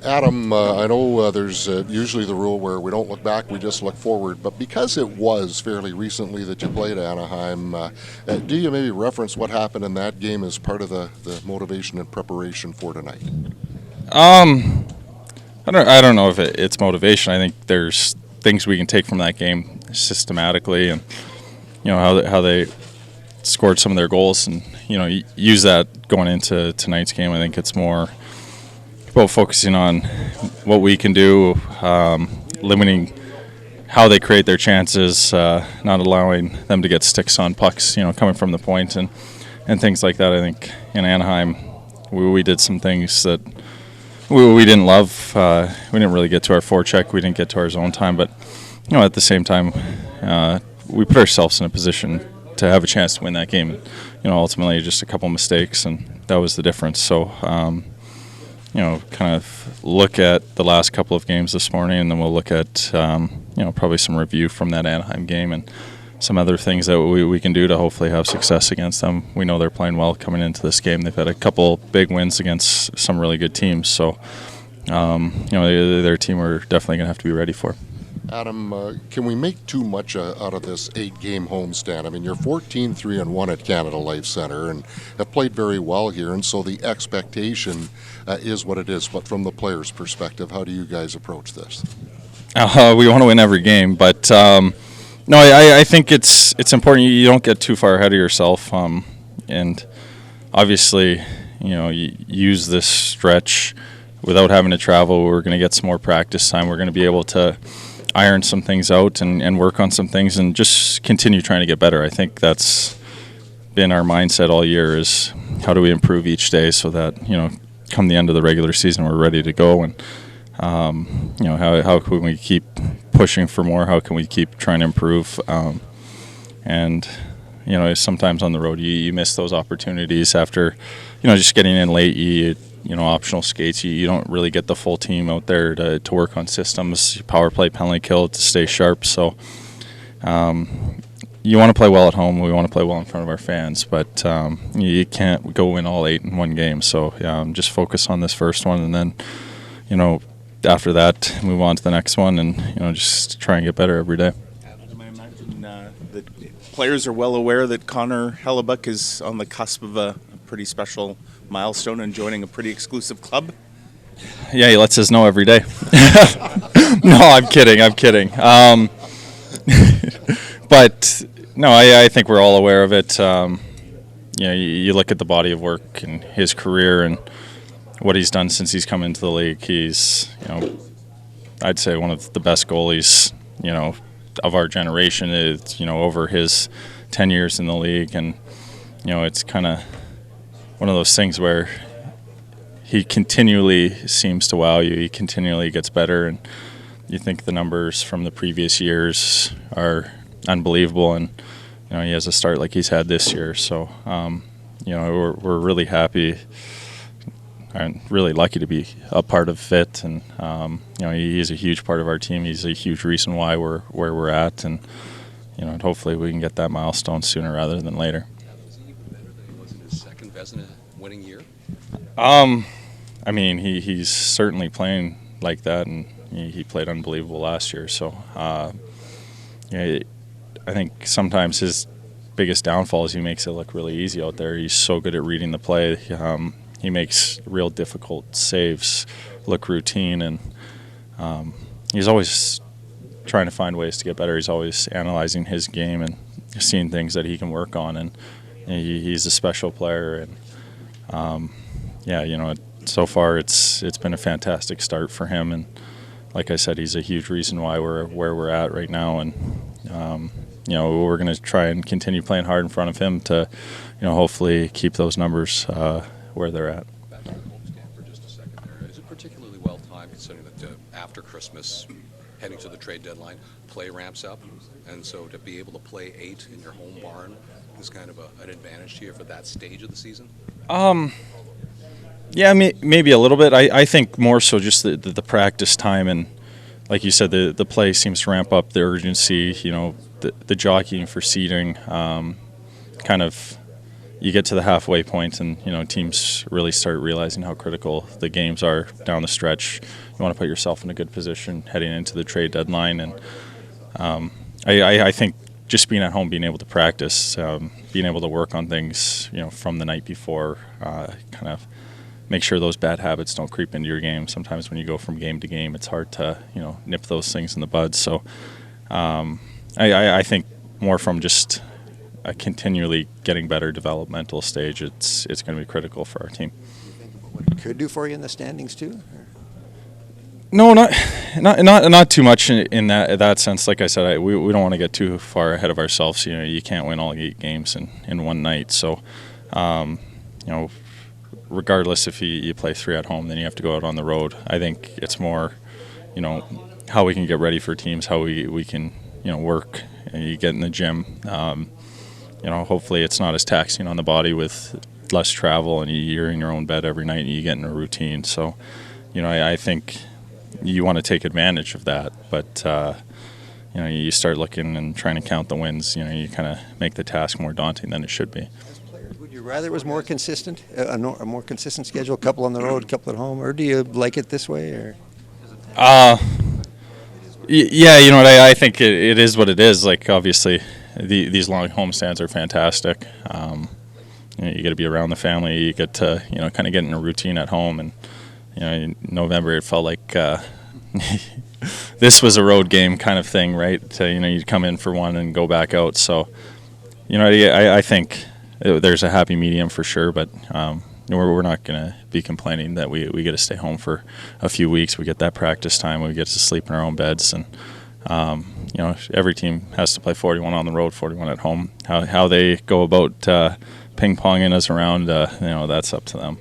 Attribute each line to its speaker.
Speaker 1: Adam, I know there's usually the rule where we don't look back, we just look forward. But because it was fairly recently that you played Anaheim, do you maybe reference what happened in that game as part of the motivation and preparation for tonight?
Speaker 2: I don't know if it's motivation. I think there's things we can take from that game systematically, and how they scored some of their goals, and use that going into tonight's game. I think it's more about focusing on what we can do, limiting how they create their chances, not allowing them to get sticks on pucks, coming from the point and things like that. I think in Anaheim we did some things that we didn't love. We didn't really get to our forecheck. We didn't get to our zone time, but at the same time, we put ourselves in a position to have a chance to win that game. Ultimately, just a couple mistakes, and that was the difference. So, kind of look at the last couple of games this morning, and then we'll look at probably some review from that Anaheim game and some other things that we can do to hopefully have success against them. We know they're playing well coming into this game. They've had a couple big wins against some really good teams, so their team we're definitely going to have to be ready for.
Speaker 1: Adam, can we make too much out of this 8-game homestand? I mean, you're 14-3-1 at Canada Life Centre and have played very well here, and so the expectation is what it is. But from the players' perspective, how do you guys approach this?
Speaker 2: We want to win every game, but no, I think it's important you don't get too far ahead of yourself, and obviously, you use this stretch without having to travel. We're going to get some more practice time. We're going to be able to iron some things out and work on some things and just continue trying to get better. I think that's been our mindset all year, is how do we improve each day so that, come the end of the regular season, we're ready to go. And, how can we keep pushing for more? How can we keep trying to improve? Sometimes on the road you miss those opportunities after, just getting in late. Optional skates, you don't really get the full team out there to work on systems, power play, penalty kill, to stay sharp. So you want to play well at home. We want to play well in front of our fans, but you can't go win all 8 in one game. So just focus on this first one, and then after that move on to the next one, and just try and get better every day.
Speaker 3: Adam, I imagine the players are well aware that Connor Hellebuyck is on the cusp of a pretty special milestone and joining a pretty exclusive club.
Speaker 2: Yeah, he lets us know every day. No, I'm kidding. But no, I think we're all aware of it. You look at the body of work and his career and what he's done since he's come into the league. He's, I'd say one of the best goalies, of our generation. It's, over his 10 years in the league, and it's kind of one of those things where he continually seems to wow you. He continually gets better, and you think the numbers from the previous years are unbelievable, and he has a start like he's had this year. So we're really happy and really lucky to be a part of it, and he's a huge part of our team. He's a huge reason why we're where we're at, and hopefully we can get that milestone sooner rather than later.
Speaker 4: Winning year?
Speaker 2: He's certainly playing like that, and he played unbelievable last year. So, I think sometimes his biggest downfall is he makes it look really easy out there. He's so good at reading the play. He makes real difficult saves look routine, and he's always trying to find ways to get better. He's always analyzing his game and seeing things that he can work on, and he's a special player. And so far it's been a fantastic start for him, and like I said, he's a huge reason why we're where we're at right now, and we're going to try and continue playing hard in front of him to hopefully keep those numbers where they're at.
Speaker 4: Back to the homestand for just a second there. Is it particularly well timed, considering that after Christmas, heading to the trade deadline, play ramps up, and so to be able to play 8 in your home barn is kind of an advantage to you for that stage of the season?
Speaker 2: Yeah, maybe a little bit. I think more so just the practice time, and like you said, the play seems to ramp up the urgency. The jockeying for seeding kind of you get to the halfway point, and teams really start realizing how critical the games are down the stretch. You want to put yourself in a good position heading into the trade deadline, and I think just being at home, being able to practice, being able to work on things, from the night before, kind of make sure those bad habits don't creep into your game. Sometimes when you go from game to game, it's hard to nip those things in the bud. So I think more from just a continually getting better developmental stage, it's going to be critical for our team.
Speaker 5: What it could do for you in the standings too? Or?
Speaker 2: No, not too much in that sense. Like I said, we don't want to get too far ahead of ourselves. You can't win all 8 games in one night. So, regardless if you play 3 at home, then you have to go out on the road. I think it's more, how we can get ready for teams, how we can work. You get in the gym. Hopefully it's not as taxing on the body with less travel, and you're in your own bed every night and you get in a routine. So, I think you want to take advantage of that, but you start looking and trying to count the wins. You kind of make the task more daunting than it should be.
Speaker 5: As players, would you rather it was more consistent, a more consistent schedule, a couple on the road, a couple at home, or do you like it this way? Or
Speaker 2: yeah, I think it is what it is. Like, obviously, these long homestands are fantastic. You get to be around the family. You get to kind of get in a routine at home, and in November it felt like this was a road game kind of thing, right? You'd come in for one and go back out. So I think there's a happy medium for sure, but we're not going to be complaining that we get to stay home for a few weeks. We get that practice time. We get to sleep in our own beds, and every team has to play 41 on the road, 41 at home. How they go about ping-ponging us around, that's up to them.